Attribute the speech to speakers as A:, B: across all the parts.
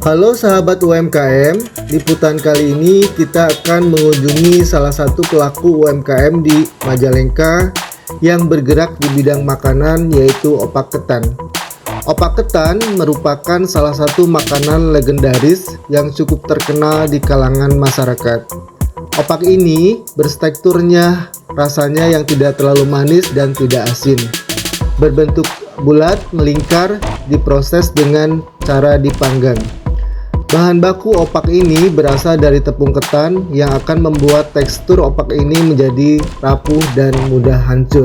A: Halo sahabat UMKM, liputan kali ini kita akan mengunjungi salah satu pelaku UMKM di Majalengka yang bergerak di bidang makanan, yaitu opak ketan. Opak ketan merupakan salah satu makanan legendaris yang cukup terkenal di kalangan masyarakat. Opak ini berteksturnya rasanya yang tidak terlalu manis dan tidak asin. Berbentuk bulat melingkar, diproses dengan cara dipanggang. Bahan baku opak ini berasal dari tepung ketan yang akan membuat tekstur opak ini menjadi rapuh dan mudah hancur.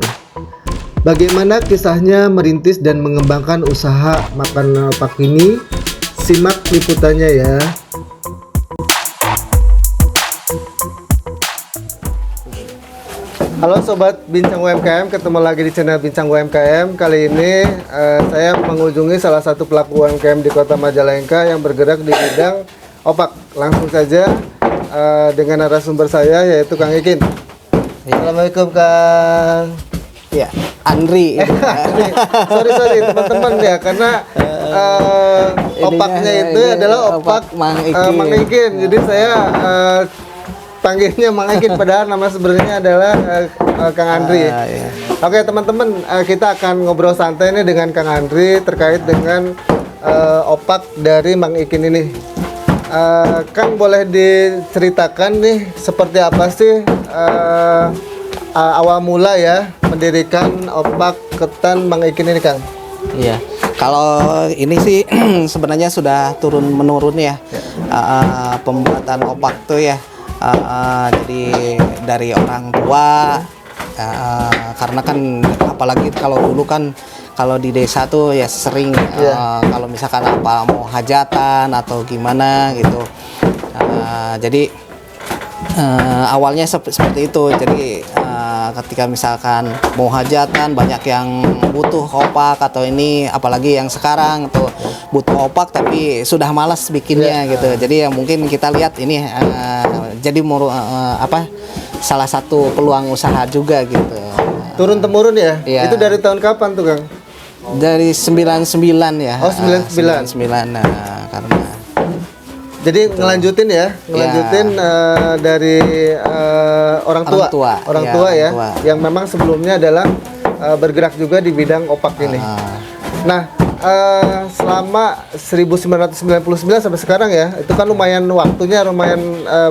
A: Bagaimana kisahnya merintis dan mengembangkan usaha makanan opak ini? Simak liputannya ya. Halo Sobat Bincang UMKM, ketemu lagi di channel Bincang UMKM. Kali ini saya mengunjungi salah satu pelaku UMKM di Kota Majalengka yang bergerak di bidang opak. Langsung saja dengan narasumber saya, yaitu Kang Ikin. Assalamualaikum Kang.
B: Ya, Andri.
A: Sorry teman-teman ya, karena opaknya itu adalah opak Mang Ikin. Jadi saya panggilnya Mang Ikin, padahal nama sebenarnya adalah Kang Andri.
B: Iya.
A: Oke teman-teman, kita akan ngobrol santai nih dengan Kang Andri terkait dengan opak dari Mang Ikin ini. Kang, boleh diceritakan nih seperti apa sih awal mula ya mendirikan opak ketan Mang Ikin ini, Kang?
B: Iya. Kalau ini sih sebenarnya sudah turun menurun ya. Pembuatan opak tuh ya. Jadi dari orang tua, karena kan apalagi kalau dulu kan kalau di desa tuh ya sering kalau misalkan apa mau hajatan atau gimana gitu, jadi awalnya seperti itu. Jadi ketika misalkan mau hajatan banyak yang butuh opak atau ini, apalagi yang sekarang tuh butuh opak tapi sudah malas bikinnya gitu. Jadi ya mungkin kita lihat ini jadi salah satu peluang usaha juga gitu.
A: Turun temurun ya?
B: Iya.
A: Itu dari tahun kapan tuh, Kang?
B: Dari 99 ya.
A: Oh, 99.
B: 99. Nah, karena
A: jadi ngelanjutin dari orang tua ya, yang memang sebelumnya adalah bergerak juga di bidang opak ini. Nah, selama 1999 sampai sekarang ya, itu kan lumayan waktunya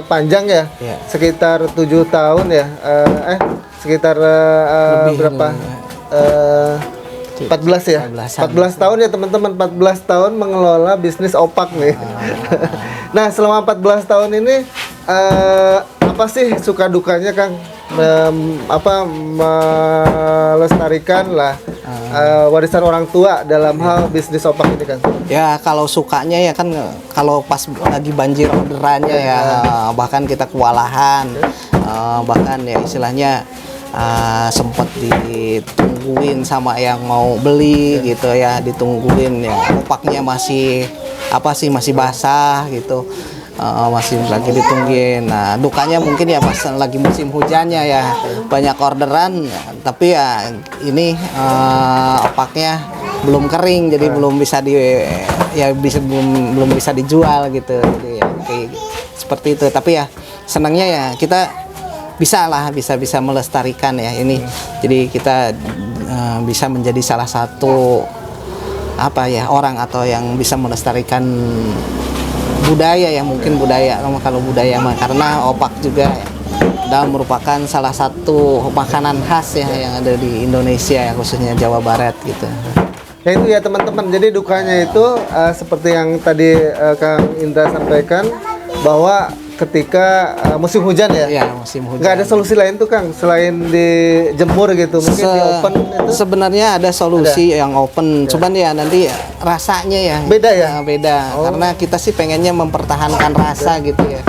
A: panjang ya, sekitar 7 tahun ya, sekitar berapa? 14 ya? 14 tahun ya teman-teman, 14 tahun mengelola bisnis opak nih. Nah, selama 14 tahun ini apa sih suka dukanya, Kang? Melestarikan lah warisan orang tua dalam hal bisnis opak ini, Kang?
B: Ya, kalau sukanya ya kan kalau pas lagi banjir orderannya ya, bahkan kita kewalahan, bahkan ya istilahnya sempat ditungguin sama yang mau beli gitu ya, ditungguin ya, opaknya masih basah gitu, masih lagi ditungguin. Nah, dukanya mungkin ya pas lagi musim hujannya ya, banyak orderan tapi ya ini opaknya belum kering, jadi belum bisa dijual gitu. Jadi ya kayak seperti itu. Tapi ya senangnya ya kita bisa melestarikan ya ini. Jadi kita bisa menjadi salah satu orang atau yang bisa melestarikan budaya ya, mungkin budaya, kalau budaya mah karena opak juga merupakan salah satu makanan khas ya yang ada di Indonesia ya, khususnya Jawa Barat gitu.
A: Ya itu ya teman-teman, jadi dukanya itu seperti yang tadi Kang Indra sampaikan, bahwa ketika musim hujan ya,
B: musim hujan,
A: nggak ada solusi lain tuh, Kang, selain dijemur gitu, mungkin di open itu?
B: Sebenarnya ada solusi yang open, cuman ya nanti rasanya ya
A: beda ya?
B: Beda. Karena kita sih pengennya mempertahankan rasa gitu ya,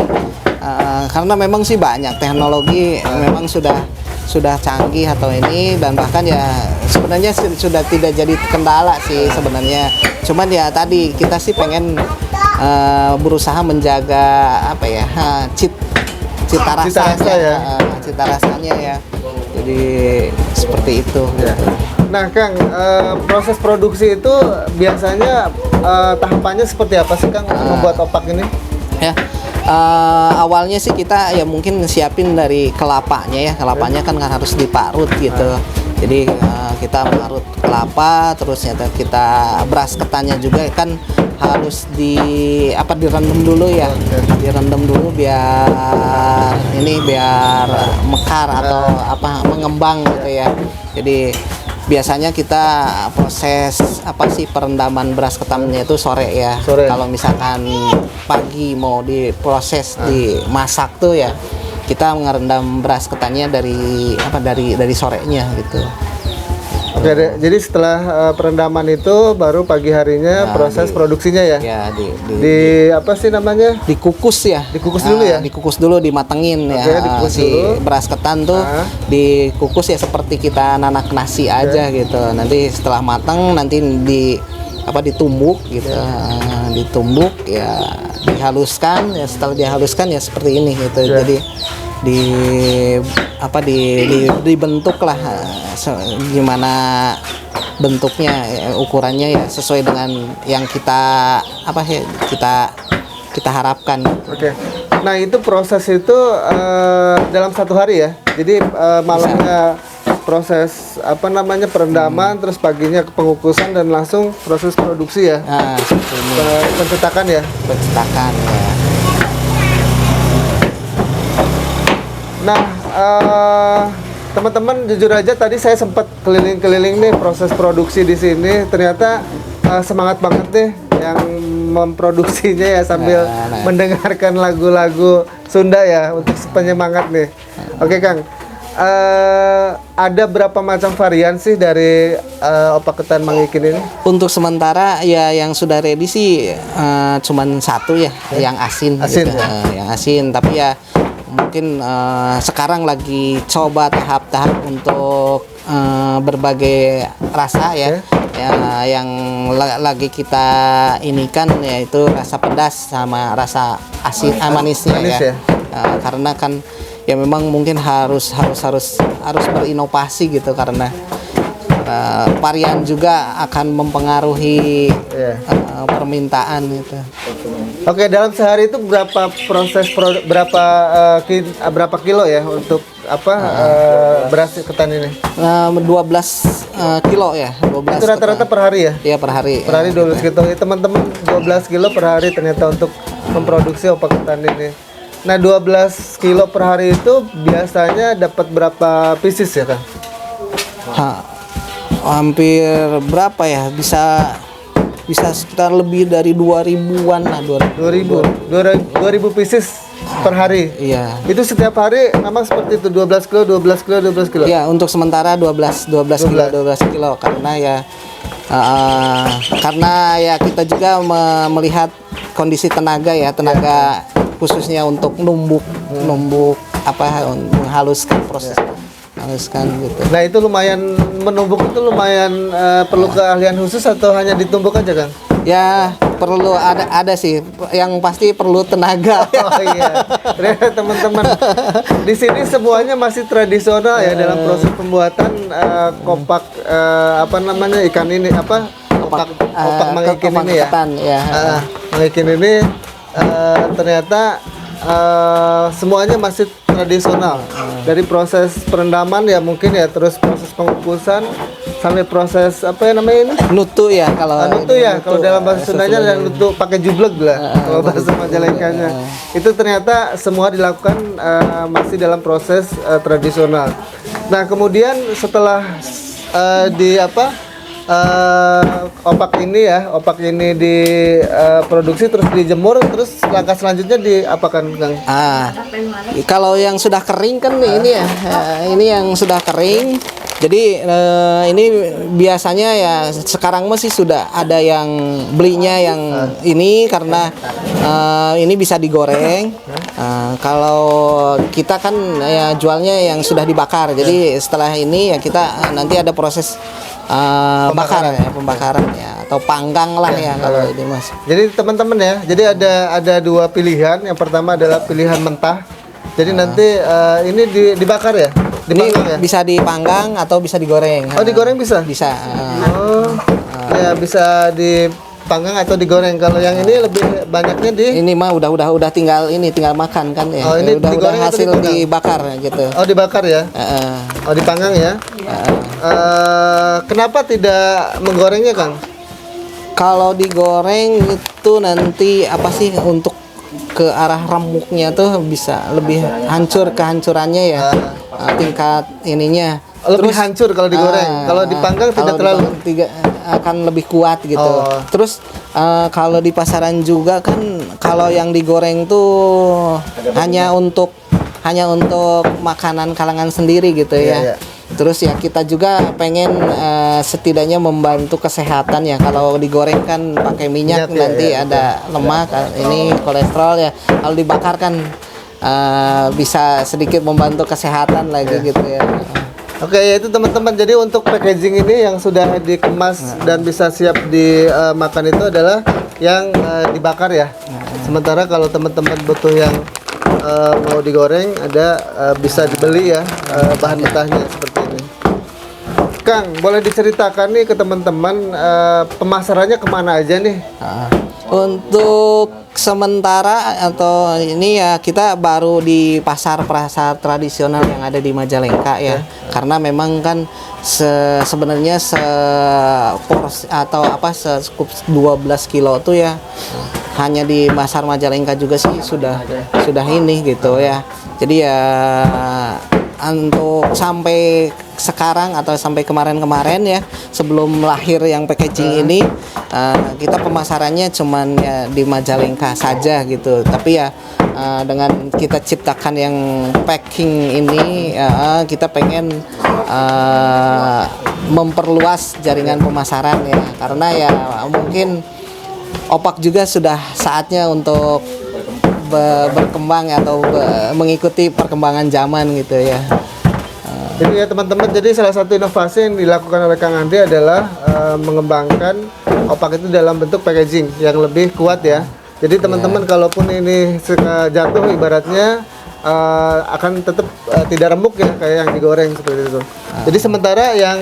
B: karena memang sih banyak teknologi memang sudah canggih atau ini, dan bahkan ya sebenarnya sudah tidak jadi kendala sih sebenarnya. Cuman ya tadi kita sih pengen berusaha menjaga cita rasanya ya. Cita rasanya ya. Jadi seperti itu.
A: Ya. Nah, Kang, proses produksi itu biasanya tahapannya seperti apa sih, Kang, untuk membuat opak ini?
B: Ya, awalnya sih kita ya mungkin siapin dari kelapanya ya. Kelapanya kan harus diparut gitu. Jadi kita parut kelapa, terus kita beras ketannya juga kan harus direndam dulu ya. Direndam dulu biar mekar atau mengembang gitu ya. Jadi biasanya kita proses perendaman beras ketannya itu sore ya. Kalau misalkan pagi mau diproses dimasak tuh ya, kita ngerendam beras ketannya dari sorenya gitu.
A: Oke, jadi setelah perendaman itu baru pagi harinya proses produksinya ya.
B: Ya,
A: apa sih namanya?
B: Dikukus ya.
A: Dikukus dulu ya.
B: Dikukus dulu, dimatengin ya.
A: Dikukus
B: si
A: dulu.
B: Beras ketan tuh dikukus ya seperti kita nanak nasi aja gitu. Nanti setelah matang nanti ditumbuk gitu. Ditumbuk ya, dihaluskan ya. Setelah dihaluskan ya seperti ini gitu. Jadi dibentuk lah gimana bentuknya ukurannya ya sesuai dengan yang kita harapkan.
A: Oke. Nah, itu proses itu dalam 1 hari ya. Jadi malamnya proses perendaman, terus paginya pengukusan dan langsung proses produksi ya.
B: Nah, seperti ini.
A: Pencetakan ya.
B: Pencetakan ya.
A: Nah, teman-teman jujur aja tadi saya sempat keliling-keliling nih proses produksi di sini. Ternyata semangat banget nih yang memproduksinya ya sambil mendengarkan lagu-lagu Sunda ya untuk penyemangat nih. Oke, Kang. Ada berapa macam varian sih dari opak ketan Mang Ikin ini?
B: Untuk sementara ya yang sudah ready sih cuman 1 ya, yang asin gitu.
A: Ya?
B: Yang asin, tapi ya mungkin sekarang lagi coba tahap-tahap untuk berbagai rasa ya. Yang lagi kita inikan yaitu rasa pedas sama rasa asin manisnya ya. Karena kan ya memang mungkin harus berinovasi gitu karena varian juga akan mempengaruhi permintaan gitu.
A: Oke, dalam sehari itu berapa berapa kilo ya untuk beras ketan ini?
B: 12 kilo ya. 12
A: itu rata-rata per hari ya?
B: Iya, per hari.
A: Per hari 12 kilo. Teman-teman 12 kilo per hari ternyata untuk memproduksi opak ketan ini. Nah, 12 kilo per hari itu biasanya dapat berapa pieces ya, Kang?
B: Hampir berapa ya? Bisa sekitar lebih dari 2000-an lah.
A: 2000 pieces per hari.
B: Iya.
A: Itu setiap hari memang seperti itu 12 kilo.
B: Iya, untuk sementara 12 kilo karena ya kita juga melihat kondisi tenaga khususnya untuk numbuk menghaluskan proses gitu.
A: Nah, itu lumayan menumbuk itu lumayan perlu keahlian khusus atau hanya ditumbuk aja, Kang?
B: Ya, perlu ada sih yang pasti perlu tenaga.
A: Oh iya. Ternyata teman-teman di sini semuanya masih tradisional ya dalam proses pembuatan kopak ikan ini opak Mang Ikin ini ya. Mang Ikin ini ternyata semuanya masih tradisional dari proses perendaman ya mungkin ya, terus proses pengukusan sampai proses
B: nutu ya kalau
A: dalam bahasa Sundanya dan nutu pakai jublek lah kalau bahasa Majalengkanya. Itu ternyata semua dilakukan masih dalam proses tradisional. Nah, kemudian setelah opak ini diproduksi terus dijemur, terus langkah selanjutnya diapakan, Kang?
B: Kalau yang sudah kering kan ini ya, ini yang sudah kering. Jadi ini biasanya ya sekarang masih sudah ada yang belinya yang ini karena ini bisa digoreng. Kalau kita kan ya jualnya yang sudah dibakar. Jadi setelah ini ya kita nanti ada proses pembakaran ya atau panggang lah ya kalau ini Mas.
A: Jadi teman-teman ya, jadi ada 2 pilihan. Yang pertama adalah pilihan mentah. Jadi nanti ini dibakar ya.
B: Ini
A: Dipanggang ya?
B: bisa dipanggang atau bisa digoreng.
A: Oh, digoreng bisa?
B: Bisa.
A: Oh, ya bisa dipanggang atau digoreng. Kalau yang ini lebih banyaknya di
B: Ini mah udah tinggal makan kan ya.
A: Oh, ini
B: udah
A: digoreng atau
B: hasil
A: dipanggang?
B: dibakar gitu.
A: Oh, dibakar ya? Oh, dipanggang ya? Kenapa tidak menggorengnya, Kang?
B: Kalau digoreng itu nanti apa sih untuk ke arah remuknya tuh bisa lebih hancur kehancurannya ya. Tingkat ininya
A: Lebih hancur kalau digoreng. Kalau dipanggang tidak terlalu.
B: Akan lebih kuat gitu.
A: Oh.
B: Terus kalau di pasaran juga kan kalau yang digoreng tuh hanya untuk makanan kalangan sendiri gitu ya.
A: Iya.
B: Terus ya kita juga pengen setidaknya membantu kesehatan ya. Kalau digoreng kan pakai minyak,
A: Minyak,
B: nanti
A: ya.
B: ada lemak, ini kolesterol ya. Kalau dibakar kan bisa sedikit membantu kesehatan lagi gitu ya.
A: Oke, ya itu teman-teman. Jadi untuk packaging ini yang sudah dikemas dan bisa siap dimakan itu adalah yang dibakar ya. Sementara kalau teman-teman butuh yang mau digoreng, ada bisa dibeli ya bahan mentahnya seperti ini. Kang, boleh diceritakan nih ke teman-teman pemasarannya kemana aja nih?
B: Untuk sementara atau ini ya kita baru di pasar tradisional yang ada di Majalengka ya. Karena memang kan sebenarnya sekup 12 kilo tuh ya hanya di pasar Majalengka juga sih sudah ini gitu ya. Jadi ya untuk sampai sekarang atau sampai kemarin ya sebelum lahir yang packaging ini kita pemasarannya cuman ya di Majalengka saja gitu. Tapi ya dengan kita ciptakan yang packing ini kita pengen memperluas jaringan pemasaran ya, karena ya mungkin opak juga sudah saatnya untuk berkembang atau mengikuti perkembangan zaman gitu ya.
A: Jadi ya teman-teman, jadi salah satu inovasi yang dilakukan oleh Kang Andri adalah mengembangkan opak itu dalam bentuk packaging yang lebih kuat ya. Jadi teman-teman kalaupun ini jatuh ibaratnya akan tetap tidak remuk ya kayak yang digoreng seperti itu. Jadi sementara yang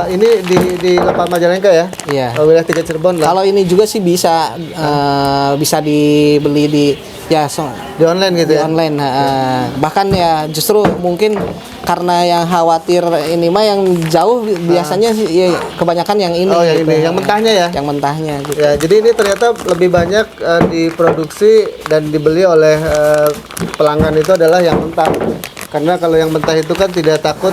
A: ini di Lepas Majalengka ya, wilayah 3 Cirebon lah.
B: Kalau ini juga sih bisa dibeli di
A: online gitu
B: di
A: ya.
B: online. Bahkan ya justru mungkin karena yang khawatir ini mah yang jauh biasanya sih ya, kebanyakan yang ini.
A: Oh, yang
B: gitu.
A: ini, yang mentahnya ya.
B: Yang mentahnya gitu.
A: Ya, jadi ini ternyata lebih banyak diproduksi dan dibeli oleh pelanggan itu adalah yang mentah. Karena kalau yang mentah itu kan tidak takut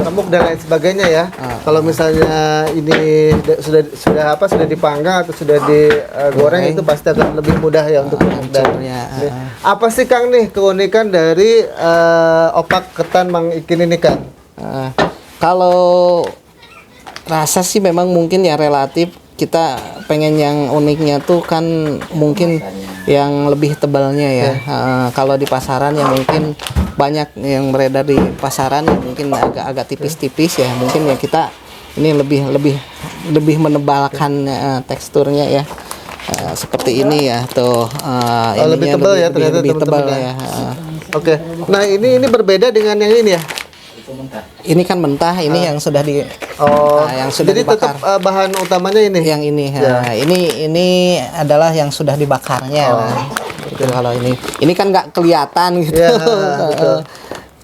A: remuk dan lain sebagainya ya. Kalau misalnya ini sudah dipanggang atau sudah digoreng itu pasti akan lebih mudah ya untuk
B: hancurnya.
A: Apa sih Kang nih keunikan dari opak ketan Mang Ikin ini Kang?
B: Kalau rasa sih memang mungkin ya relatif, kita pengen yang uniknya tuh kan mungkin yang lebih tebalnya ya. Kalau di pasaran ya mungkin banyak yang beredar di pasaran ya mungkin agak tipis-tipis ya. Mungkin ya kita ini lebih menebalkan teksturnya ya. Seperti ini ya tuh.
A: Lebih tebal ya ternyata
B: lebih tebal ya.
A: Oke. Nah, ini berbeda dengan yang ini ya.
B: Ini kan mentah, ini yang sudah yang sudah
A: jadi
B: dibakar.
A: Tetap bahan utamanya ini.
B: Yang ini, ini adalah yang sudah dibakarnya. Gitu. Kalau ini kan nggak kelihatan gitu.
A: Betul.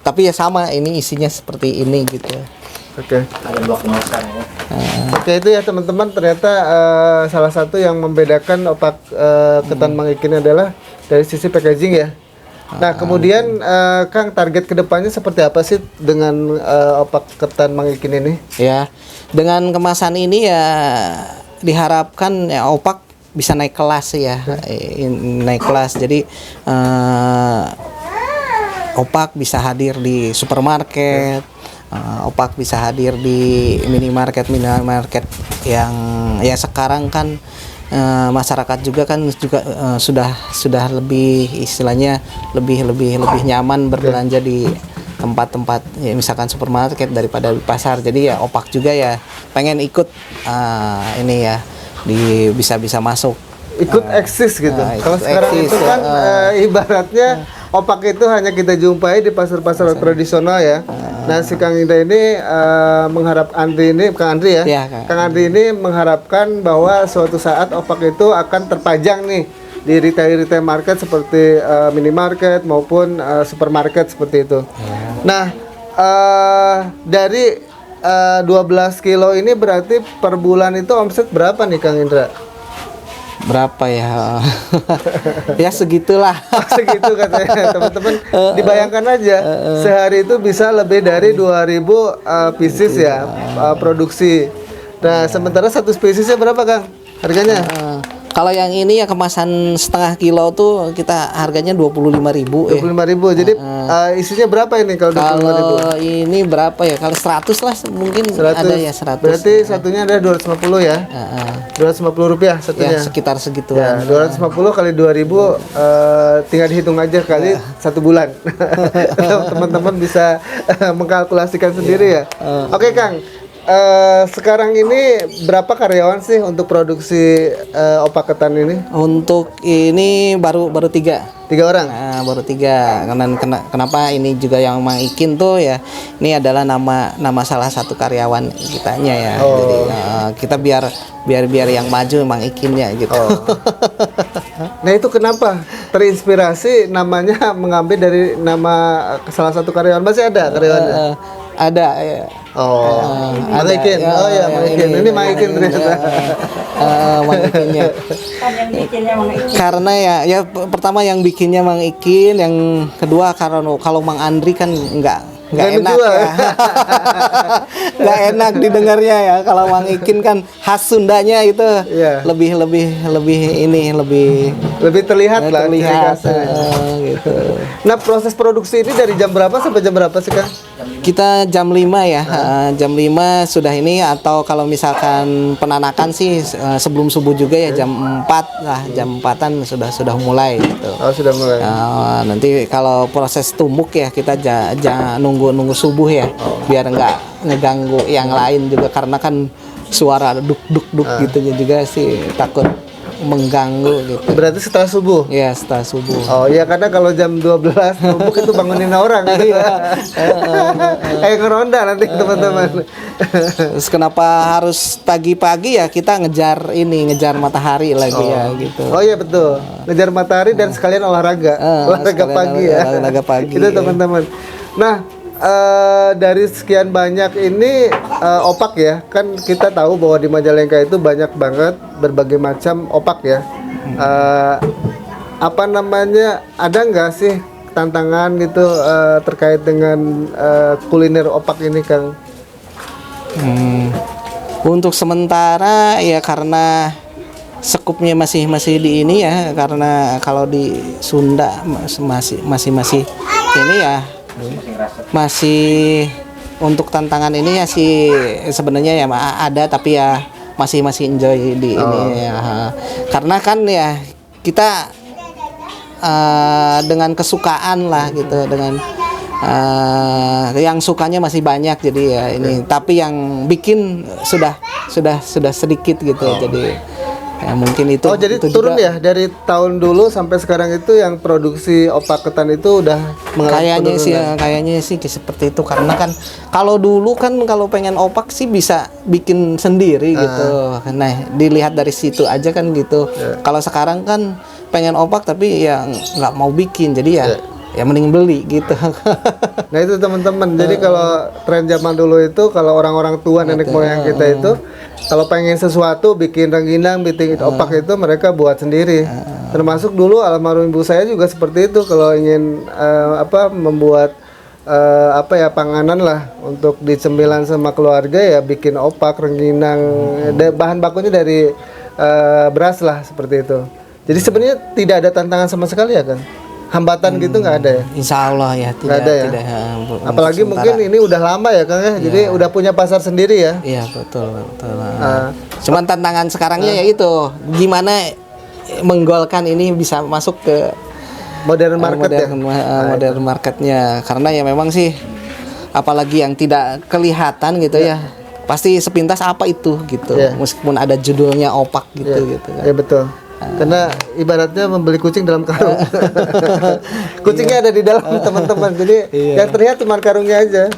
B: Tapi ya sama, ini isinya seperti ini gitu.
A: Oke. Ada blok nosan ya. Oke, itu ya teman-teman, ternyata salah satu yang membedakan opak ketan Mang Ikin adalah dari sisi packaging ya. Nah, kemudian Kang, target kedepannya seperti apa sih dengan opak ketan Mang Ikin ini? Ya,
B: dengan kemasan ini ya diharapkan ya opak bisa naik kelas ya, naik kelas. Jadi opak bisa hadir di supermarket, opak bisa hadir di minimarket yang ya sekarang kan masyarakat juga kan sudah lebih istilahnya lebih nyaman berbelanja di tempat-tempat ya misalkan supermarket daripada di pasar. Jadi ya opak juga ya pengen ikut ini ya bisa masuk
A: ikut eksis gitu. Kalau sekarang
B: eksis,
A: itu kan ibaratnya opak itu hanya kita jumpai di pasar-pasar tradisional ya. Nah, si Kang Indra ini Kang Andri ya.
B: Iya,
A: Kang Andri ini mengharapkan bahwa suatu saat opak itu akan terpajang nih di retail market seperti minimarket maupun supermarket seperti itu. Nah, dari 12 kilo ini berarti per bulan itu omset berapa nih Kang Indra?
B: Berapa ya? Ya segitulah.
A: Segitu katanya teman-teman. Dibayangkan aja sehari itu bisa lebih dari 2000 pieces ya produksi. Nah, sementara satu spesiesnya berapa Kang harganya?
B: Kalau yang ini ya kemasan setengah kilo tuh kita harganya 25.000 ya.
A: 25.000. Jadi isinya berapa ini kalau 25.000?
B: Kalau ini berapa ya? Kalau 100 lah mungkin
A: 100.
B: ada ya 100.
A: Berarti satunya ada 250 ya. 250 rupiah satunya.
B: Ya sekitar segitu.
A: Ya, 250 kali 2000 tinggal dihitung aja kali satu bulan. Teman-teman bisa mengkalkulasikan sendiri ya. Oke Kang, sekarang ini berapa karyawan sih untuk produksi opak ketan ini?
B: Untuk ini baru 3.
A: 3 orang.
B: Nah, baru 3. Kenapa ini juga yang Mang Ikin tuh ya? Ini adalah nama salah satu karyawan kitanya ya. Jadi kita biar yang maju Mang Ikinnya gitu.
A: Nah, itu kenapa terinspirasi namanya mengambil dari nama salah satu karyawan? Masih ada karyawannya?
B: Ada ya.
A: Mang Ikin. Mang Ikin. Ini Mang Ikin ternyata.
B: Mang Ikinnya.
C: Kan yang bikinnya Mang Ikin.
B: Karena ya pertama yang bikinnya Mang Ikin, yang kedua karena kalau Mang Andri kan nggak enak ya. Nggak enak didengarnya ya. Kalau Mang Ikin kan khas Sundanya itu lebih
A: terlihat lah ciri khasnya.
B: Gitu.
A: Nah, proses produksi ini dari jam berapa sampai jam berapa sih Kang?
B: Kita jam 5 ya. Jam 5 sudah ini, atau kalau misalkan penanakan sih sebelum subuh juga ya jam 4 lah, jam 4-an sudah mulai gitu.
A: Oh, sudah mulai.
B: Nanti kalau proses tumbuk ya kita jangan nunggu subuh ya, biar nggak ngeganggu yang lain juga, karena kan suara duk gitu juga sih takut mengganggu gitu.
A: Berarti setelah subuh?
B: Ya, setelah subuh.
A: Oh iya, karena kalau jam 12 tumbuk itu bangunin orang gitu. Kayak ngeronda nanti teman-teman.
B: Terus kenapa harus pagi-pagi ya, kita ngejar matahari lagi ya gitu.
A: Oh iya betul. Ngejar matahari dan sekalian olahraga. Olahraga pagi ya.
B: Olahraga pagi.
A: Itu teman-teman. Nah, dari sekian banyak ini opak ya, kan kita tahu bahwa di Majalengka itu banyak banget berbagai macam opak ya. Apa namanya, ada nggak sih tantangan gitu terkait dengan kuliner opak ini Kang?
B: Untuk sementara ya karena sekupnya masih di ini ya, karena kalau di Sunda masih ini ya, masih untuk tantangan ini ya sih sebenarnya ya ada, tapi ya masih enjoy di ini ya. Karena kan ya kita dengan kesukaan lah gitu, dengan yang sukanya masih banyak, jadi ya ini, tapi yang bikin sudah sedikit gitu. Jadi ya mungkin itu.
A: Oh, jadi
B: itu
A: turun
B: juga,
A: ya dari tahun dulu sampai sekarang itu yang produksi opak ketan itu udah mengalami
B: kayaknya sih seperti itu, karena kan kalau dulu kan kalau pengen opak sih bisa bikin sendiri gitu. Nah, dilihat dari situ aja kan gitu. Kalau sekarang kan pengen opak tapi ya nggak mau bikin, jadi ya mending beli gitu.
A: Nah, itu teman-teman. Jadi kalau tren zaman dulu itu, kalau orang-orang tua nenek moyang kita itu kalau pengen sesuatu, bikin rengginang, bikin opak itu mereka buat sendiri. Termasuk dulu almarhum ibu saya juga seperti itu. Kalau ingin membuat panganan lah untuk dicemilan sama keluarga, ya bikin opak, rengginang. Bahan bakunya dari beras lah seperti itu. Jadi sebenarnya tidak ada tantangan sama sekali ya kan? Hambatan gitu nggak ada ya?
B: Insya Allah ya tidak
A: ada ya? Apalagi mungkin ini udah lama ya Kang ya, jadi udah punya pasar sendiri ya?
B: Iya betul. Cuman tantangan sekarangnya ya itu gimana menggolkan ini bisa masuk ke
A: modern market
B: modern marketnya, karena ya memang sih apalagi yang tidak kelihatan gitu ya pasti sepintas apa itu gitu, meskipun ada judulnya opak gitu gitu kan.
A: Ya betul. Karena ibaratnya membeli kucing dalam karung. Kucingnya ada di dalam teman-teman. Jadi yang terlihat cuma karungnya aja.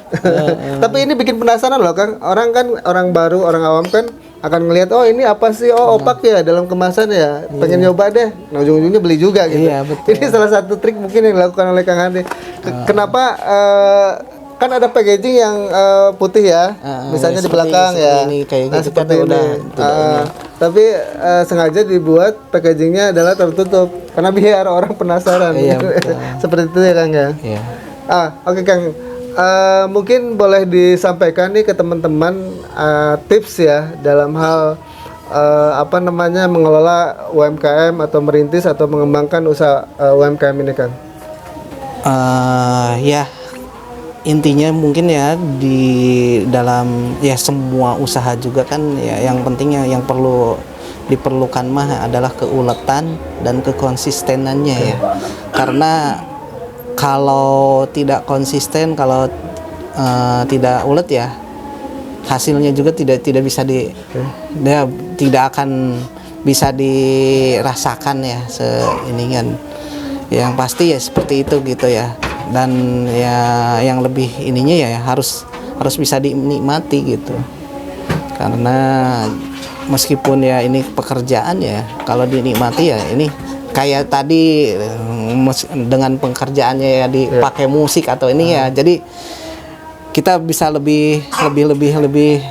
A: Tapi ini bikin penasaran loh Kang. Orang kan orang baru, orang awam kan akan ngelihat, oh ini apa sih? Oh opak ya dalam kemasan ya. Pengen nyoba deh. Nah ujung-ujungnya beli juga gitu.
B: Iya, betul.
A: Ini salah satu trik mungkin yang dilakukan oleh Kang Andi. Kenapa kan ada packaging yang putih ya, misalnya di belakang ya.
B: Ini kayak
A: Nah,
B: gitu
A: seperti
B: kan
A: ini.
B: udah
A: Tapi sengaja dibuat packagingnya adalah tertutup karena biar orang penasaran.
B: Iya, betul.
A: Seperti itu ya Kang ya.
B: Iya.
A: Oke Kang. Mungkin boleh disampaikan nih ke teman-teman tips ya dalam hal apa namanya mengelola UMKM atau merintis atau mengembangkan usaha UMKM ini Kang.
B: Ya intinya mungkin ya di dalam ya semua usaha juga kan ya yang pentingnya yang perlu diperlukan mah adalah keuletan dan kekonsistenannya ya. Karena kalau tidak konsisten, kalau tidak ulet ya hasilnya juga tidak bisa dia tidak akan bisa dirasakan ya seinian. Yang pasti ya seperti itu gitu ya. Dan ya yang lebih ininya ya harus bisa dinikmati gitu. Karena meskipun ya ini pekerjaan ya kalau dinikmati ya ini kayak tadi dengan pekerjaannya ya dipakai musik atau ini ya jadi kita bisa lebih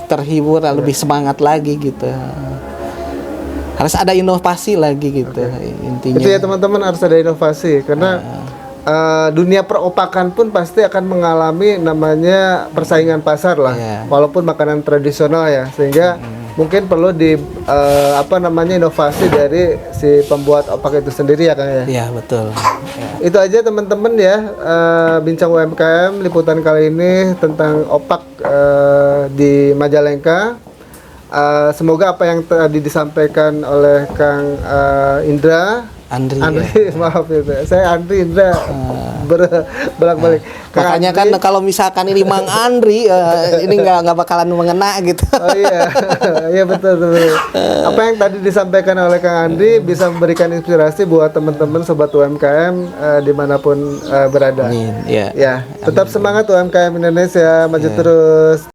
B: terhibur, lebih semangat lagi gitu. Harus ada inovasi lagi gitu intinya.
A: Itu ya teman-teman, harus ada inovasi karena dunia peropakan pun pasti akan mengalami namanya persaingan pasar lah, walaupun makanan tradisional ya, sehingga mungkin perlu di apa namanya inovasi dari si pembuat opak itu sendiri ya Kang ya.
B: Iya betul.
A: Itu aja teman-teman ya, bincang UMKM liputan kali ini tentang opak di Majalengka. Semoga apa yang tadi disampaikan oleh Kang Indra,
B: Andri
A: ya. Maaf ya, saya Andri Indra bolak-balik. Kang
B: makanya
A: Andri,
B: kan kalau misalkan ini Mang Andri ini nggak bakalan mengena gitu.
A: Oh iya, iya betul. Apa yang tadi disampaikan oleh Kang Andri bisa memberikan inspirasi buat teman-teman sobat UMKM dimanapun berada.
B: Amin. Ya.
A: Ya, tetap semangat UMKM Indonesia, maju terus.